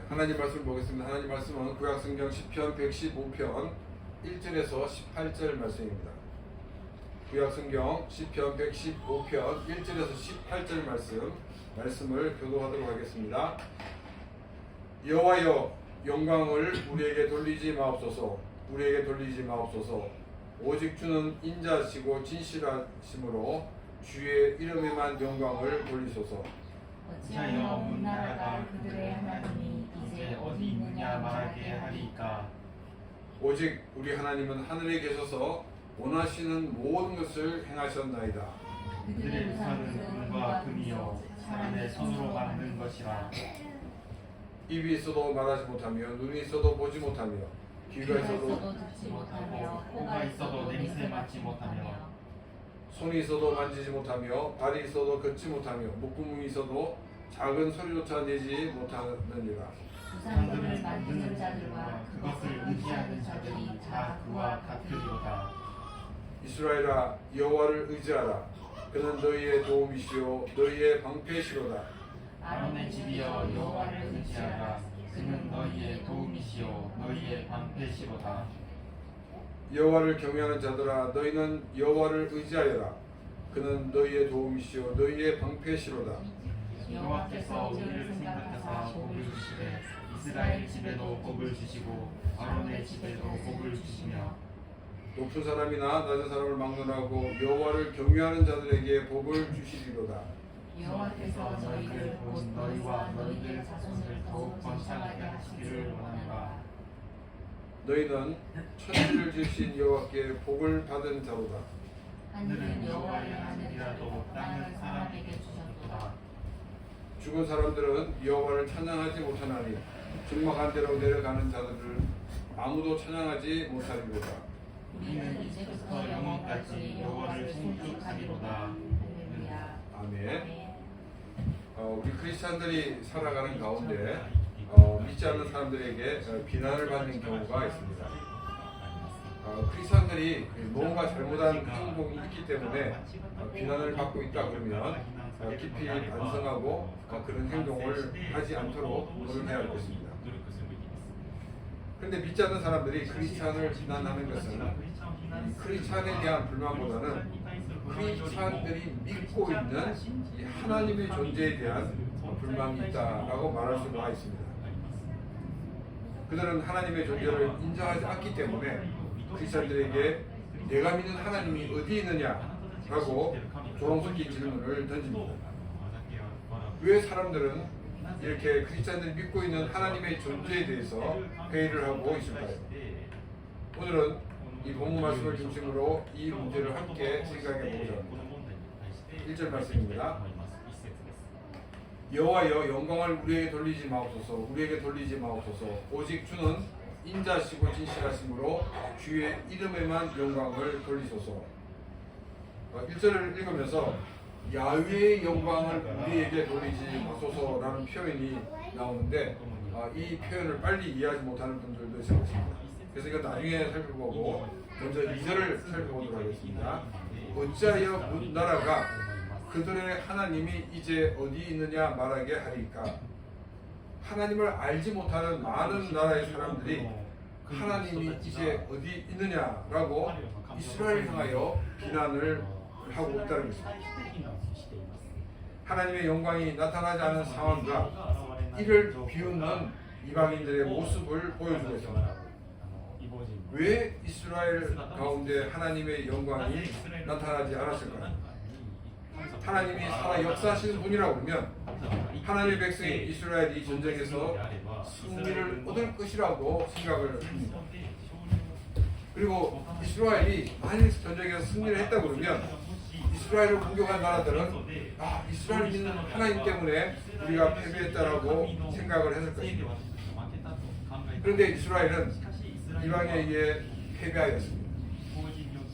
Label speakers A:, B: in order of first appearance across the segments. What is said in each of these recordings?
A: 하나님 말씀을 보겠습니다. 하나님 말씀은 구약성경 10편 115편 1절에서 18절 말씀입니다. 구약성경 10편 115편 1절에서 18절 말씀을 교도하도록 하겠습니다. 여호와여, 영광을 우리에게 돌리지 마옵소서. 우리에게 돌리지 마옵소서. 오직 주는 인자시고 진실하심으로 주의 이름에만 영광을 돌리소서.
B: 어찌하여 온 나라가 그들의 하나님이 이제 어디 있느냐 말하게 하리이까.
A: 오직 우리 하나님은 하늘에 계셔서 원하시는 모든 것을 행하셨나이다.
B: 그들의 우상은 은과 금이요 사람의 손으로 만든 것이라.
A: 입이 있어도 말하지 못하며 눈이 있어도 보지 못하며 귀가 있어도
B: 듣지 못하며 코가 있어도 냄새 맡지 못하며
A: 손이 있어도 만지지 못하며 발이 있어도 걷지 못하며 목구멍이 있어도 작은 소리조차 내지 못하느니라.
B: 우상들을 만드는 자들과 그것을 의지하는 자들이 다 그와 같으리로다.
A: 이스라엘아, 여호와를 의지하라. 그는 너희의 도움이시요 너희의 방패시로다.
B: 아론의 집이여 여호와를 의지하라. 그는 너희의 도움이시요 너희의 방패시로다.
A: 여호와를 경외하는 자들아, 너희는 여호와를 의지하여라. 그는 너희의 도움이시요 너희의 방패시로다.
B: 여호와께서 우리를 생각하사 복을 주시되 이스라엘 집에도 복을 주시고 아론의 집에도 복을 주시며
A: 높은 사람이나 낮은 사람을 막론하고 여호와를 경외하는 자들에게 복을 주시리로다.
B: 여호와께서 너희를 곧 너희와 너희의 자손을 더욱 번창하게 하시기를 원하노라.
A: 너희는 천지를 지으신 여호와께 복을 받은 자로다.
B: 하늘은 여호와의 하늘이라도 땅은 사람에게 주셨도다.
A: 죽은 사람들은 여호와를 찬양하지 못하나니 적막한 데로 내려가는 자들을 아무도 찬양하지 못하리로다.
B: 우리는 이제부터 영원까지 여호와를 송축하리로다. 할렐루야.
A: 아멘. 우리 크리스찬들이 살아가는 가운데 믿지 않는 사람들에게 비난을 받는 경우가 있습니다. 크리스찬들이 뭔가 잘못한 행동이 있기 때문에 비난을 받고 있다 그러면 깊이 반성하고 그런 행동을 하지 않도록 노력해야 할 것입니다. 그런데 믿지 않는 사람들이 크리스찬을 비난하는 것은 크리스찬에 대한 불만보다는 크리스찬들이 믿고 있는 이 하나님의 존재에 대한 불만이 있다라고 말할 수가 있습니다. 그들은 하나님의 존재를 인정하지 않기 때문에 크리스찬들에게 내가 믿는 하나님이 어디 있느냐라고 조롱스러운 질문을 던집니다. 왜 사람들은 이렇게 크리스찬들이 믿고 있는 하나님의 존재에 대해서 회의를 하고 있을까요? 오늘은 이 본문 말씀을 중심으로 이 문제를 함께 생각해 보고자 합니다. 1절 말씀입니다. 여호와여, 영광을 우리에게 돌리지 마옵소서. 우리에게 돌리지 마옵소서. 오직 주는 인자시고 진실하심으로 주의 이름에만 영광을 돌리소서. 1절을 읽으면서 야훼의 영광을 우리에게 돌리지 마소서라는 표현이 나오는데 이 표현을 빨리 이해하지 못하는 분들도 있을 것입니다. 그래서 이거 나중에 살펴보고 먼저 2절을 살펴보도록 하겠습니다. 어찌하여 문 나라가 그들의 하나님이 이제 어디 있느냐 말하게 하리까. 하나님을 알지 못하는 많은 나라의 사람들이 하나님이 이제 어디 있느냐라고 이스라엘을 향하여 비난을 하고 있다는 것입니다. 하나님의 영광이 나타나지 않은 상황과 이를 비웃는 이방인들의 모습을 보여주고 있습니다. 왜 이스라엘 가운데 하나님의 영광이 나타나지 않았을까요? 하나님이 살아 역사하시는 분이라고 그러면 하나님의 백성 이스라엘이 전쟁에서 승리를 얻을 것이라고 생각을 합니다. 그리고 이스라엘이 만일 전쟁에서 승리를 했다고 그러면 이스라엘을 공격한 나라들은 이스라엘 믿는 하나님 때문에 우리가 패배했다라고 생각을 했을 것입니다. 그런데 이스라엘은 이방에게 패배하였습니다.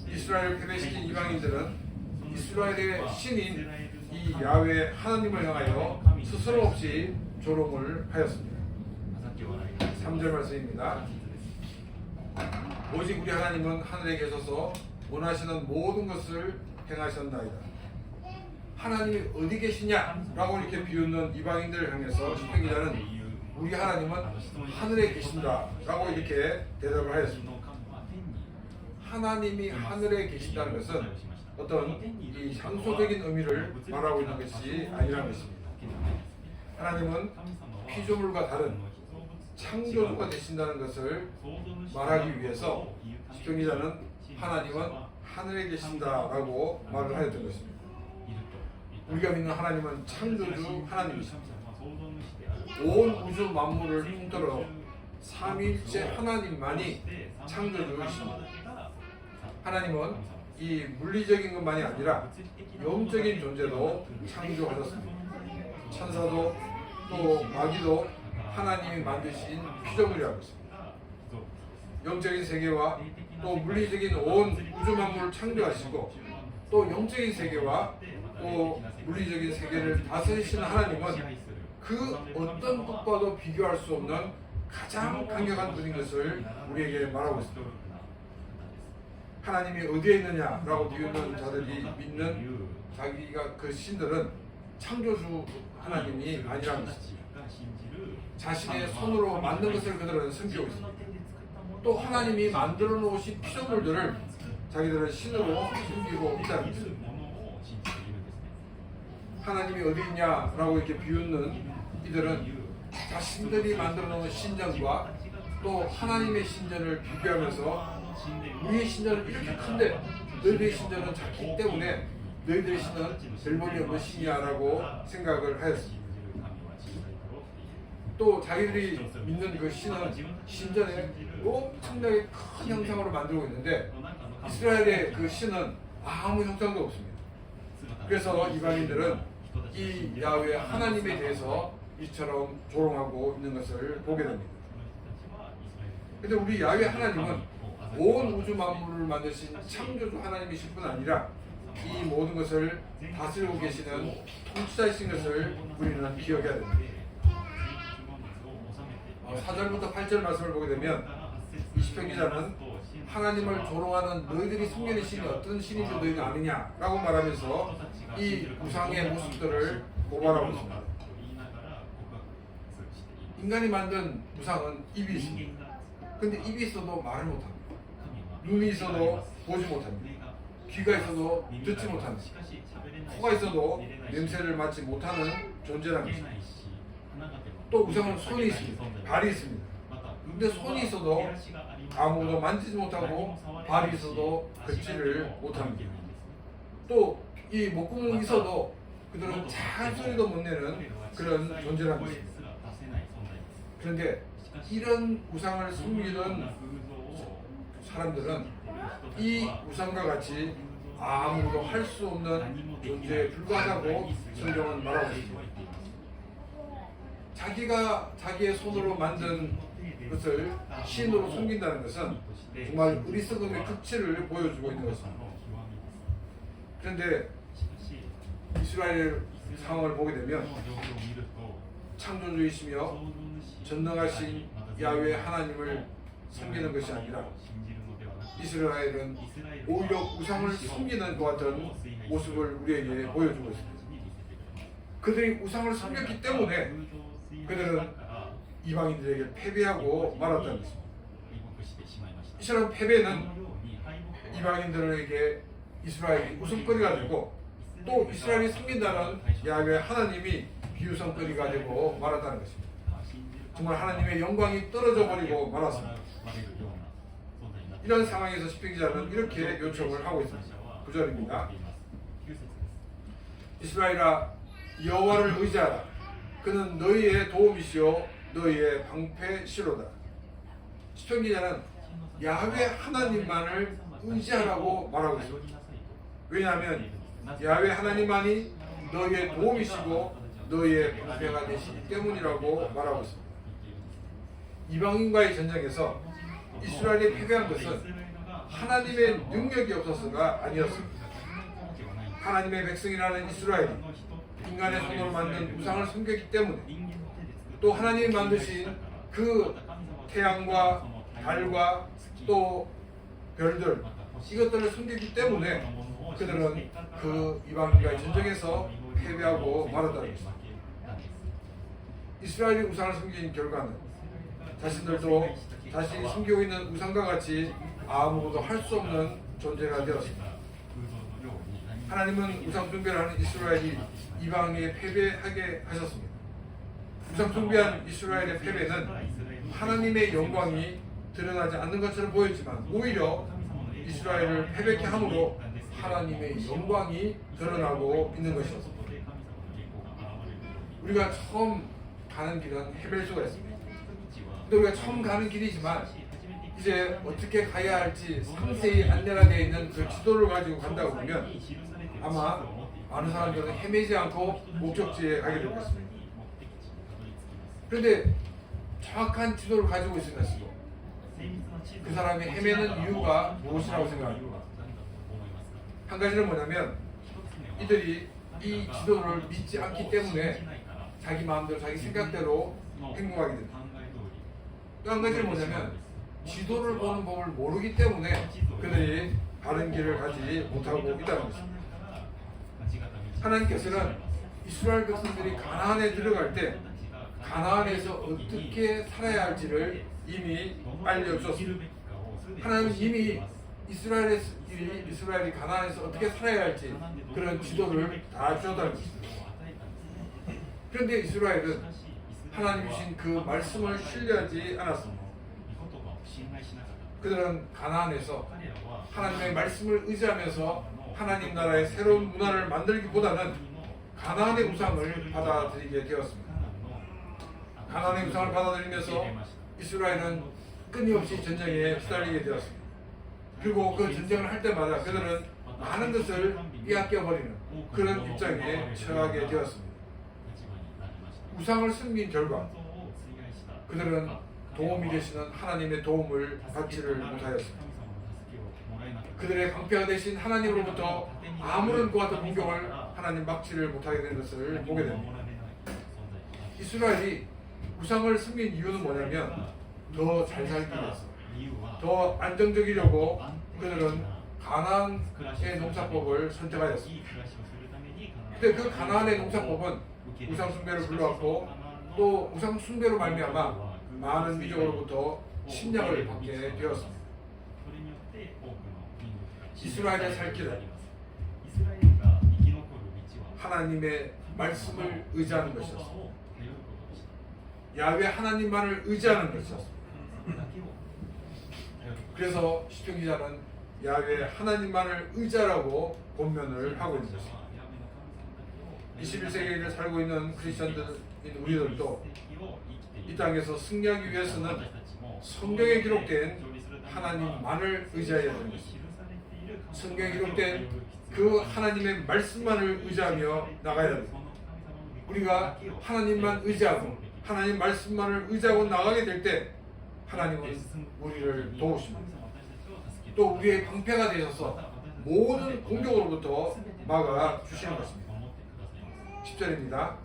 A: 이스라엘을 패배시킨 이방인들은 이스라엘의 신인 이 야훼 하나님을 향하여 스스럼 없이 조롱을 하였습니다. 3절 말씀입니다. 오직 우리 하나님은 하늘에 계셔서 원하시는 모든 것을 행하셨나이다. 하나님이 어디 계시냐라고 이렇게 비웃는 이방인들을 향해서 시편 기자는 우리 하나님은 하늘에 계신다라고 이렇게 대답을 하였습니다. 하나님이 하늘에 계신다는 것은 어떤 이 상소적인 의미를 말하고 있는 것이 아니라는 것입니다. 하나님은 피조물과 다른 창조주가 되신다는 것을 말하기 위해서 시편 기자는 하나님은 하늘에 계신다라고 말을 하였던 것입니다. 우리가 믿는 하나님은 창조주 하나님이십니다. 온 우주 만물을 통틀어 삼위일체 하나님만이 창조주이십니다. 하나님은 이 물리적인 것만이 아니라 영적인 존재도 창조하셨습니다. 천사도 또 마귀도 하나님이 만드신 피조물이라고 했습니다. 영적인 세계와 또 물리적인 온 우주 만물을 창조하시고 또 영적인 세계와 또 물리적인 세계를 다스리시는 하나님은 그 어떤 것과도 비교할 수 없는 가장 강력한 분인 것을 우리에게 말하고 있습니다. 하나님이 어디에 있느냐라고 비웃는 자들이 믿는 자기가 그 신들은 창조주 하나님이 아니라는 것입니다. 자신의 손으로 만든 것을 그들은 숨기고 있습니다. 또 하나님이 만들어 놓으신 피조물들을 자기들은 신으로 숨기고 있다는 것입니다. 하나님이 어디 있냐라고 이렇게 비웃는 이들은 자신들이 만들어 놓은 신전과 또 하나님의 신전을 비교하면서 우리의 신전은 이렇게 큰데 너희들의 신전은 작기 때문에 너희들의 신은 별볼이 없는 신이야라고 생각을 하였습니다. 또 자기들이 믿는 그 신은 신전에 엄청나게 큰 형상으로 만들고 있는데 이스라엘의 그 신은 아무 형상도 없습니다. 그래서 이방인들은 이 야훼 하나님에 대해서 이처럼 조롱하고 있는 것을 보게 됩니다. 그런데 우리 야훼 하나님은 온 우주 만물을 만드신 창조주 하나님이실 뿐 아니라 이 모든 것을 다스리고 계시는 통치자이신 것을 우리는 기억해야 됩니다. 4절부터 8절 말씀을 보게 되면 이 시편 기자는 하나님을 조롱하는 너희들이 숨기는 신이 어떤 신인 줄 너희는 아느냐라고 말하면서 이 우상의 모습들을 고발하고 있습니다. 인간이 만든 우상은 입이 있습니다. 근데 입이 있어도 말을 못합니다. 눈이 있어도 보지 못합니다. 귀가 있어도 듣지 못합니다. 코가 있어도 냄새를 맡지 못하는 존재라는 것입니다. 또 우상은 손이 있습니다. 발이 있습니다. 근데 손이 있어도 아무도 만지지 못하고 발이 있어도 걷지를 못합니다. 또 이 목구멍이 있어도 그들은 작은 소리도 못 내는 그런 존재라는 것입니다. 그런데 이런 우상을 숨기는 사람들은 이 우상과 같이 아무도 할 수 없는 존재에 불과하다고 성경은 말하고 있습니다. 자기가 자기의 손으로 만든 것을 신으로 숨긴다는 것은 정말 어리석음의 극치를 보여주고 있는 것입니다. 그런데 이스라엘 상황을 보게 되면 창조주이시며 전능하신 야훼 하나님을 섬기는 것이 아니라 이스라엘은 오히려 우상을 숨기는 것 같은 모습을 우리에게 보여주고 있습니다. 그들이 우상을 숨겼기 때문에 그들은 이방인들에게 패배하고 말았다는 것입니다. 이처럼 패배는 이방인들에게 이스라엘이 웃음거리가 되고 또 이스라엘이 섬긴다는 야훼 하나님이 비웃음거리가 되고 말았다는 것입니다. 정말 하나님의 영광이 떨어져 버리고 말았습니다. 이런 상황에서 시편 기자는 이렇게 요청을 하고 있습니다. 9절입니다. 이스라엘아 여호와를 의지하라. 그는 너희의 도움이시요 너희의 방패시로다. 시편 기자는 야훼 하나님만을 의지하라고 말하고 있습니다. 왜냐하면 야훼 하나님만이 너희의 도움이시고 너희의 방패가 되시기 때문이라고 말하고 있습니다. 이방인과의 전쟁에서 이스라엘이 패배한 것은 하나님의 능력이 없어서가 아니었습니다. 하나님의 백성이라는 이스라엘이 인간의 손으로 만든 우상을 섬겼기 때문에 또 하나님이 만드신 그 태양과 달과 또 별들 이것들을 섬겼기 때문에 그들은 그 이방인과의 전쟁에서 패배하고 말았다는 것입니다. 이스라엘이 우상을 섬긴 결과는 자신들도 다시 숨기고 있는 우상과 같이 아무것도 할 수 없는 존재가 되었습니다. 하나님은 우상 숭배를 하는 이스라엘이 이방에 패배하게 하셨습니다. 우상 숭배한 이스라엘의 패배는 하나님의 영광이 드러나지 않는 것처럼 보였지만 오히려 이스라엘을 패배케 함으로 하나님의 영광이 드러나고 있는 것이었습니다. 우리가 처음 가는 길은 헤벨소가 있습니다. 근데 우리가 처음 가는 길이지만 이제 어떻게 가야 할지 상세히 안내가 되어 있는 그 지도를 가지고 간다고 보면 아마 많은 사람들은 헤매지 않고 목적지에 가게 될 것입니다. 그런데 정확한 지도를 가지고 있으면서도 그 사람이 헤매는 이유가 무엇이라고 생각합니까? 한 가지는 뭐냐면 이들이 이 지도를 믿지 않기 때문에 자기 마음대로 자기 생각대로 행동하게 됩니다. 또 한 가지는 뭐냐면 지도를 보는 법을 모르기 때문에 그들이 바른 길을 가지 못하고 있다는 것입니다. 하나님께서는 이스라엘 백성들이 가나안에 들어갈 때 가나안에서 어떻게 살아야 할지를 이미 알려주셨습니다. 하나님은 이미 이스라엘이 가나안에서 어떻게 살아야 할지 그런 지도를 다 주었다는 것입니다. 그런데 이스라엘은 하나님 주신 그 말씀을 신뢰하지 않았습니다. 그들은 가나안에서 하나님의 말씀을 의지하면서 하나님 나라의 새로운 문화를 만들기보다는 가나안의 우상을 받아들이게 되었습니다. 가나안의 우상을 받아들이면서 이스라엘은 끊임없이 전쟁에 시달리게 되었습니다. 그리고 그 전쟁을 할 때마다 그들은 많은 것을 빼앗겨버리는 그런 입장에 처하게 되었습니다. 우상을 숨긴 결과 그들은 도움이 되시는 하나님의 도움을 받지를 못하였습니다. 그들의 방패가 되신 하나님으로부터 아무런 것 같은 공격을 하나님 막지를 못하게 되는 것을 보게 됩니다. 이스라엘이 우상을 숨긴 이유는 뭐냐면 더 잘 살기 위해서 더 안정적이려고 그들은 가나안의 농사법을 선택하였습니다. 근데 그 가나안의 농사법은 우상 숭배를 불러왔고 또 우상 숭배로 말미암아 많은 민족으로부터 침략을 받게 되었습니다. 이스라엘의 살 길은 하나님의 말씀을 의지하는 것이었습니다. 야훼 하나님만을 의지하는 것이었습니다. 그래서 시편 기자는 야훼 하나님만을 의지하라고 본면을 하고 있는 것입니다. 21세기를 살고 있는 크리스천들인 우리들도 이 땅에서 승리하기 위해서는 성경에 기록된 하나님만을 의지해야 되는 것입니다. 성경에 기록된 그 하나님의 말씀만을 의지하며 나가야 됩니다. 우리가 하나님만 의지하고 하나님 말씀만을 의지하고 나가게 될 때 하나님은 우리를 도우십니다. 또 우리의 방패가 되셔서 모든 공격으로부터 막아 주시는 것입니다. 10절입니다.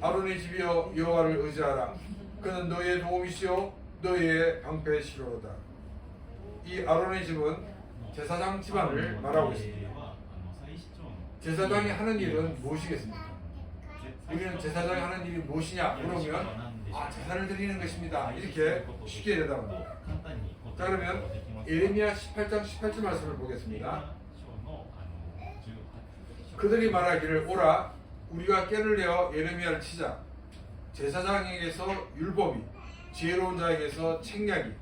A: 아론의 집이여 여호와를 의지하라. 그는 너의 도움이시요 너의 방패시로다. 이 아론의 집은 제사장 집안을 말하고 있습니다. 제사장이 하는 일은 무엇이겠습니까? 우리는 제사장이 하는 일이 무엇이냐 물으면 제사를 드리는 것입니다. 이렇게 쉽게 대답합니다. 자, 그러면 예레미야 18장 18절 말씀을 보겠습니다. 그들이 말하기를 오라 우리가 꾀를 내어 예레미야를 치자. 제사장에게서 율법이 지혜로운 자에게서 책략이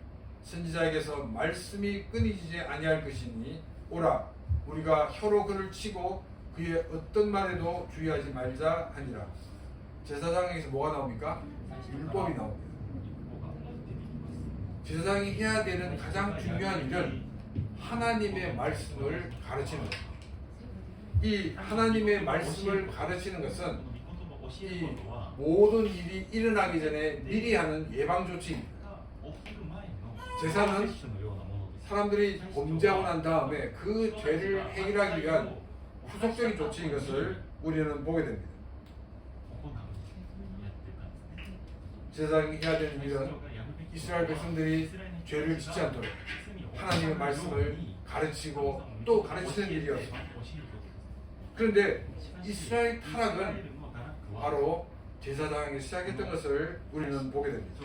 A: 선지자에게서 말씀이 끊이지 아니할 것이니 오라 우리가 혀로 그를 치고 그의 어떤 말에도 주의하지 말자 하니라. 제사장에게서 뭐가 나옵니까? 율법이 나옵니다. 제사장이 해야 되는 가장 중요한 일은 하나님의 말씀을 가르치는 것. 이 하나님의 말씀을 가르치는 것은 이 모든 일이 일어나기 전에 미리 하는 예방 조치입니다. 제사는 사람들이 범죄하고 난 다음에 그 죄를 해결하기 위한 후속적인 조치인 것을 우리는 보게 됩니다. 제사장이 해야 되는 일은 이스라엘 백성들이 죄를 짓지 않도록 하나님의 말씀을 가르치고 또 가르치는 일이었습니다. 그런데 이스라엘 타락은 바로 제사장이 시작했던 것을 우리는 보게 됩니다.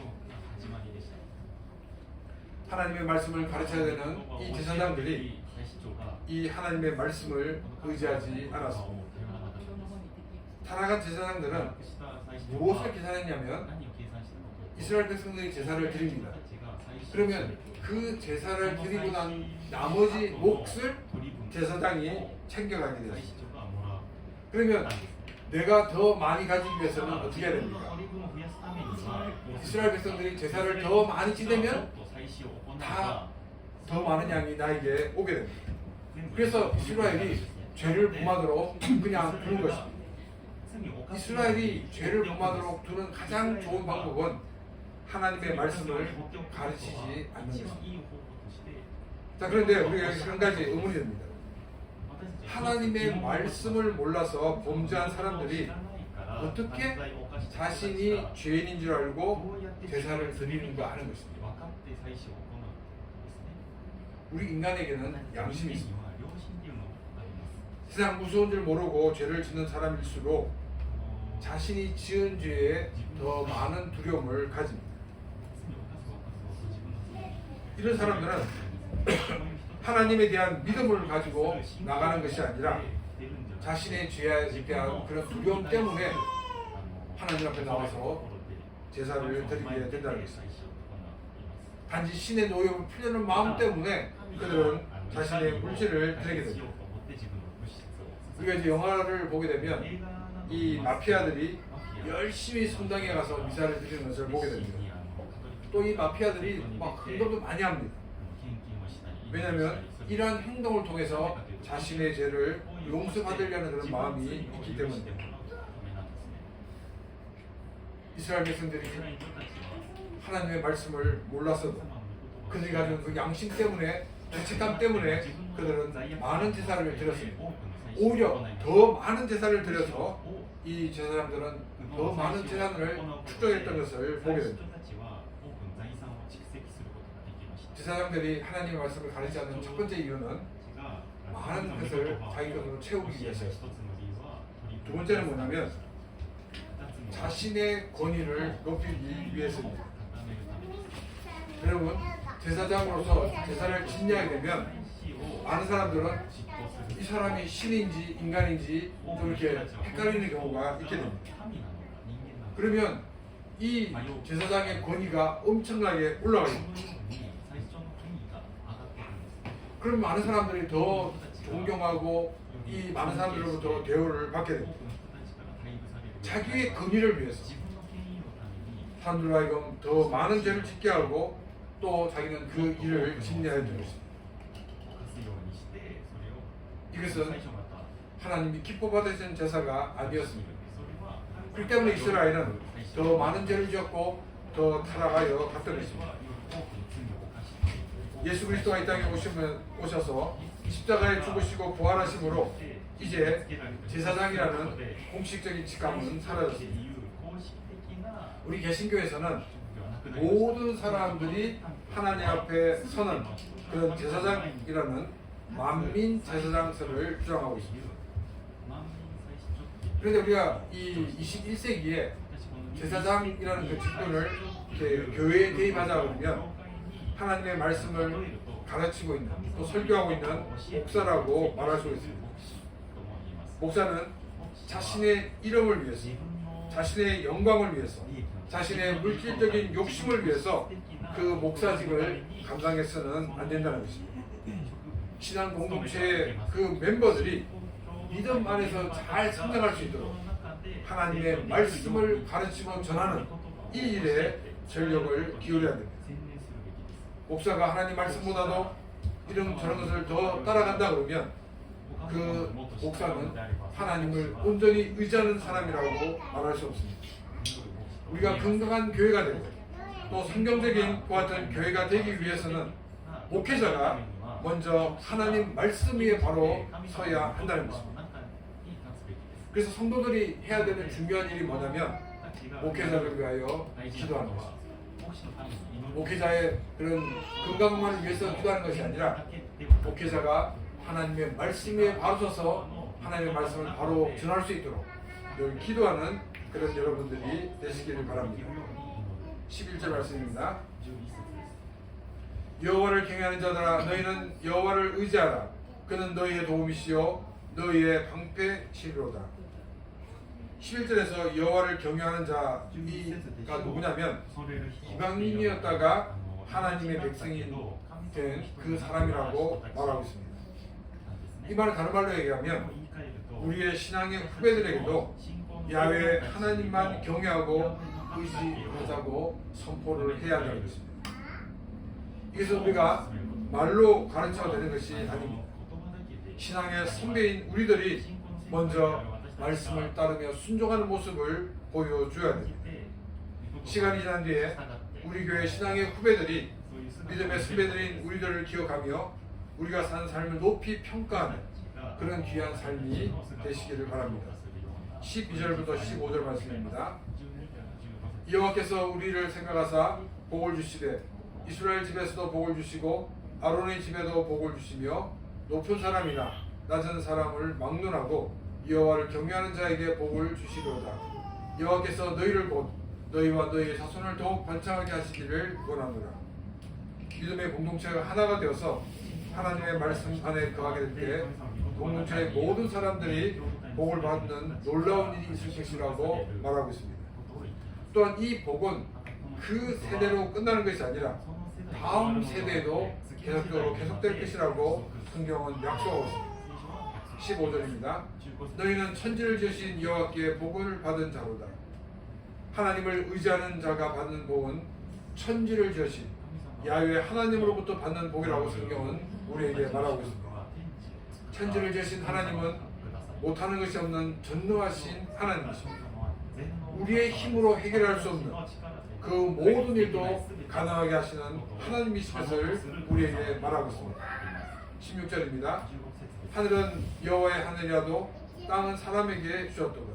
A: 하나님의 말씀을 가르쳐야 되는 이 제사장들이 이 하나님의 말씀을 의지하지 않았습니다. 타락한 제사장들은 무엇을 계산했냐면 이스라엘 백성들이 제사를 드립니다. 그러면 그 제사를 드리고 난 나머지 몫을 제사장이 챙겨가게 되었습니다. 그러면 내가 더 많이 가지기 위해서는 어떻게 해야 됩니까? 이스라엘 백성들이 제사를 더 많이 지내면 다 더 많은 양이 나에게 오게 됩니다. 그래서 이스라엘이 죄를 범하도록 그냥 두는 것입니다. 이스라엘이 죄를 범하도록 두는 가장 좋은 방법은 하나님의 말씀을 가르치지 않는 것입니다. 자, 그런데 우리가 여기서 한 가지 의문이 듭니다. 하나님의 말씀을 몰라서 범죄한 사람들이 어떻게 자신이 죄인인 줄 알고 제사를 드리는가 하는 것입니다. 우리 인간에게는 양심이 있습니다. 세상 무서운 줄 모르고 죄를 짓는 사람일수록 자신이 지은 죄에 더 많은 두려움을 가집니다. 이런 사람들은 하나님에 대한 믿음을 가지고 나가는 것이 아니라 자신의 죄에 대한 그런 두려움 때문에 하나님 앞에 나와서 제사를 드리게 된다는 것입니다. 단지 신의 노역을 풀려는 마음 때문에 그들은 자신의 물질을 드리게 됩니다. 우리가 이제 영화를 보게 되면 이 마피아들이 열심히 성당에 가서 미사를 드리는 것을 보게 됩니다. 또 이 마피아들이 막 헌금도 많이 합니다. 왜냐하면 이러한 행동을 통해서 자신의 죄를 용서받으려는 그런 마음이 있기 때문입니다. 이스라엘 백성들이 하나님의 말씀을 몰라서도 그들이 가진 그 양심 때문에, 죄책감 때문에 그들은 많은 제사를 드렸습니다. 오히려 더 많은 제사를 드려서 이 제사장들은 더 많은 재산을 축적했던 것을 보게 됩니다. 제사장들이 하나님의 말씀을 가르치지 않는 첫 번째 이유는 많은 것을 자기 것으로 채우기 위해서였습니다. 두 번째는 뭐냐면 자신의 권위를 높이기 위해서입니다. 여러분, 제사장으로서 제사를 지내야 되면 많은 사람들은 이 사람이 신인지 인간인지 좀 이렇게 헷갈리는 경우가 있게 됩니다. 그러면 이 제사장의 권위가 엄청나게 올라갑니다. 그럼 많은 사람들이 더 존경하고 이 많은 사람들로부터 대우를 받게 됩니다. 자기의 권위를 위해서 사람들로 하여금 더 많은 죄를 짓게 하고 또 자기는 그 일을 진내야 되는 것입니다. 이것은 하나님이 기뻐 받으신 제사가 아니었습니다. 그렇기 때문에 이스라엘은 더 많은 죄를 지었고 더 타락하여 갔던 것입니다. 예수 그리스도가 이 땅에 오셔서 십자가에 죽으시고 부활하심으로 이제 제사장이라는 공식적인 직함은 사라졌습니다. 우리 개신교에서는 모든 사람들이 하나님 앞에 서는 그런 제사장이라는 만민 제사장설을 주장하고 있습니다. 그런데 우리가 이 21세기에 제사장이라는 그 직분을 이렇게 교회에 대입하자 그러면 하나님의 말씀을 가르치고 있는 또 설교하고 있는 목사라고 말할 수 있습니다. 목사는 자신의 이름을 위해서, 자신의 영광을 위해서, 자신의 물질적인 욕심을 위해서 그 목사직을 감당해서는 안 된다는 것입니다. 신앙 공동체의 그 멤버들이 믿음 안에서 잘 성장할 수 있도록 하나님의 말씀을 가르치고 전하는 이 일에 전력을 기울여야 됩니다. 목사가 하나님 말씀보다도 이런 저런 것을 더 따라간다 그러면 그 목사는 하나님을 온전히 의지하는 사람이라고 말할 수 없습니다. 우리가 건강한 교회가 되고 또 성경적인 그 같은 교회가 되기 위해서는 목회자가 먼저 하나님 말씀 위에 바로 서야 한다는 것입니다. 그래서 성도들이 해야 되는 중요한 일이 뭐냐면 목회자를 위하여 기도하는 것입니다. 목회자의 그런 건강만을 위해서 기도하는 것이 아니라 목회자가 하나님의 말씀 위에 바로 서서 하나님의 말씀을 바로 전할 수 있도록 늘 기도하는 그런 여러분들이 되시기를 바랍니다. 11절 말씀입니다. 여호와를 경외하는 자들아 너희는 여호와를 의지하라. 그는 너희의 도움이시요 너희의 방패시리로다. 11절에서 여호와를 경외하는 자가 누구냐면 이방인이었다가 하나님의 백성이 된 그 사람이라고 말하고 있습니다. 이 말을 다른 말로 얘기하면 우리의 신앙의 후배들에게도 야훼 하나님만 경외하고 의지하자고 선포를 해야 한다는 것입니다. 이것은 우리가 말로 가르쳐야 되는 것이 아닙니다. 신앙의 선배인 우리들이 먼저 말씀을 따르며 순종하는 모습을 보여줘야 됩니다. 시간이 지난 뒤에 우리 교회 신앙의 후배들이 믿음의 선배들인 우리들을 기억하며 우리가 산 삶을 높이 평가하는 그런 귀한 삶이 되시기를 바랍니다. 12절부터 15절 말씀입니다. 여호와께서 우리를 생각하사 복을 주시되 이스라엘 집에서도 복을 주시고 아론의 집에도 복을 주시며 높은 사람이나 낮은 사람을 막론하고 여호와를 경외하는 자에게 복을 주시리로다. 여호와께서 너희를 곧 너희와 너희의 자손을 더욱 번창하게 하시기를 원하노라. 믿음의 공동체가 하나가 되어서 하나님의 말씀 안에 거하게 될 때 공동체의 모든 사람들이 복을 받는 놀라운 일이 있을 것이라고 말하고 있습니다. 또한 이 복은 그 세대로 끝나는 것이 아니라 다음 세대에도 계속적으로 계속될 것이라고 성경은 약속하고 있습니다. 15절입니다. 너희는 천지를 지으신 여호와께 복을 받은 자로다. 하나님을 의지하는 자가 받는 복은 천지를 지으신 야훼 하나님으로부터 받는 복이라고 성경은 우리에게 말하고 있습니다. 천지를 지으신 하나님은 못하는 것이 없는 전능하신 하나님이십니다. 우리의 힘으로 해결할 수 없는 그 모든 일도 가능하게 하시는 하나님이신 것을 우리에게 말하고 있습니다. 16절입니다. 하늘은 여호와의 하늘이라도 땅은 사람에게 주셨도다.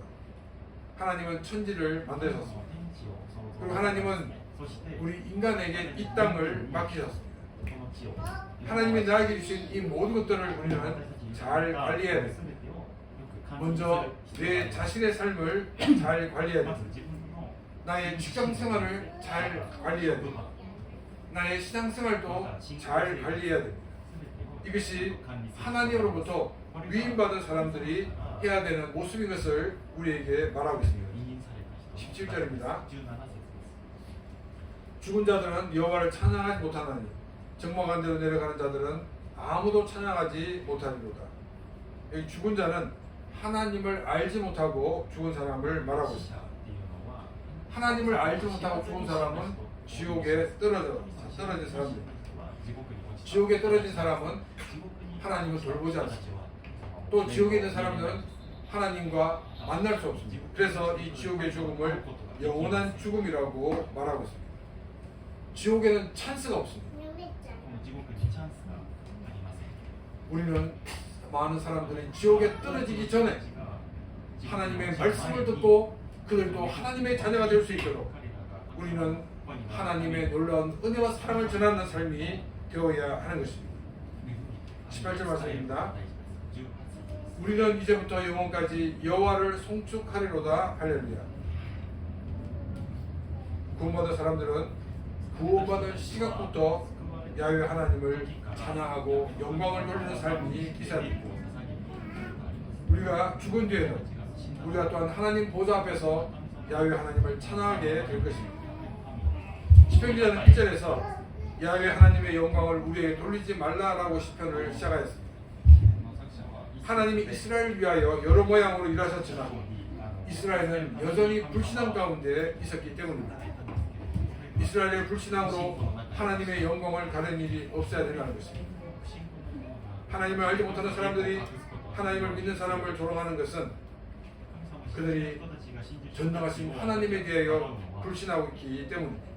A: 하나님은 천지를 만드셨습니다. 그리고 하나님은 우리 인간에게 이 땅을 맡기셨습니다. 하나님이 나에게 주신 이 모든 것들을 우리는 잘 관리해야 됩니다. 먼저 내 자신의 삶을 잘 관리해야 됩니다. 나의 직장 생활을 잘 관리해야 됩니다. 나의 신앙 생활도 잘 관리해야 됩니다. 이것이 하나님으로부터 위임받은 사람들이 해야 되는 모습인 것을 우리에게 말하고 있습니다. 17절입니다. 죽은 자들은 여호와를 찬양하지 못하나니 적막한 데로 내려가는 자들은 아무도 찬양하지 못하리로다. 여기 죽은 자는 하나님을 알지 못하고 죽은 사람을 말하고 있습니다. 하나님을 알지 못하고 죽은 사람은 지옥에 떨어진 사람입니다. 지옥에 떨어진 사람은 하나님을 돌보지 않습니다. 또 지옥에 있는 사람들은 하나님과 만날 수 없습니다. 그래서 이 지옥의 죽음을 영원한 죽음이라고 말하고 있습니다. 지옥에는 찬스가 없습니다. 우리는 많은 사람들이 지옥에 떨어지기 전에 하나님의 말씀을 듣고 그들도 하나님의 자녀가 될 수 있도록 우리는 하나님의 놀라운 은혜와 사랑을 전하는 삶이 되어야 하는 것입니다. 18절 말씀입니다. 우리는 이제부터 영원까지 여호와를 송축하리로다. 할렐루야. 구원받은 사람들은 구원받은 시각부터 야훼 하나님을 찬양하고 영광을 돌리는 삶이 있어야 됩니다. 우리가 죽은 뒤에는 우리가 또한 하나님 보좌 앞에서 야훼 하나님을 찬양하게 될 것입니다. 시편 기자는 1절에서 야훼 하나님의 영광을 우리에게 돌리지 말라라고 시편을 시작하였습니다. 하나님이 이스라엘을 위하여 여러 모양으로 일하셨지만 이스라엘은 여전히 불신앙 가운데 있었기 때문입니다. 이스라엘의 불신앙으로 하나님의 영광을 가는 일이 없어야 된다는 것입니다. 하나님을 알지 못하는 사람들이 하나님을 믿는 사람을 조롱하는 것은 그들이 전능하신 하나님에 대하여 불신하고 있기 때문입니다.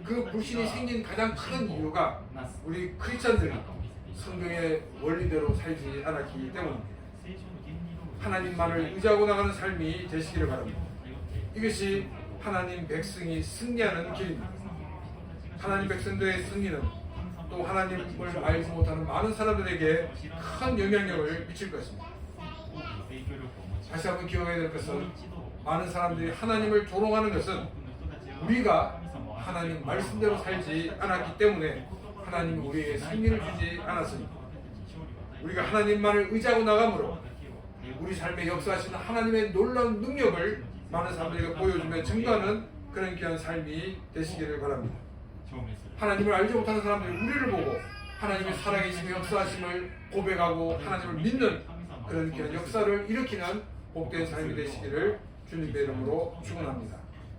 A: 그 불신이 생긴 가장 큰 이유가 우리 크리스찬들이 성경의 원리대로 살지 않았기 때문입니다. 하나님만을 의지하고 나가는 삶이 되시기를 바랍니다. 이것이 하나님 백성이 승리하는 길입니다. 하나님 백성들의 승리는 또 하나님을 알지 못하는 많은 사람들에게 큰 영향력을 미칠 것입니다. 다시 한번 기억해야 될 것은 많은 사람들이 하나님을 조롱하는 것은 우리가 하나님 말씀대로 살지 않았기 때문에 하나님이 우리에게 승리를 주지 않았습니다. 우리가 하나님만을 의지하고 나가므로 우리 삶에 역사하시는 하나님의 놀라운 능력을 많은 사람들에게 보여주며 증거하는 그런 귀한 삶이 되시기를 바랍니다. 하나님을 알지 못하는 사람들이 우리를 보고 하나님의 살아계심의 역사하심을 고백하고 하나님을 믿는 그런 귀한 역사를 일으키는 복된 삶이 되시기를 주님의 이름으로 축원합니다.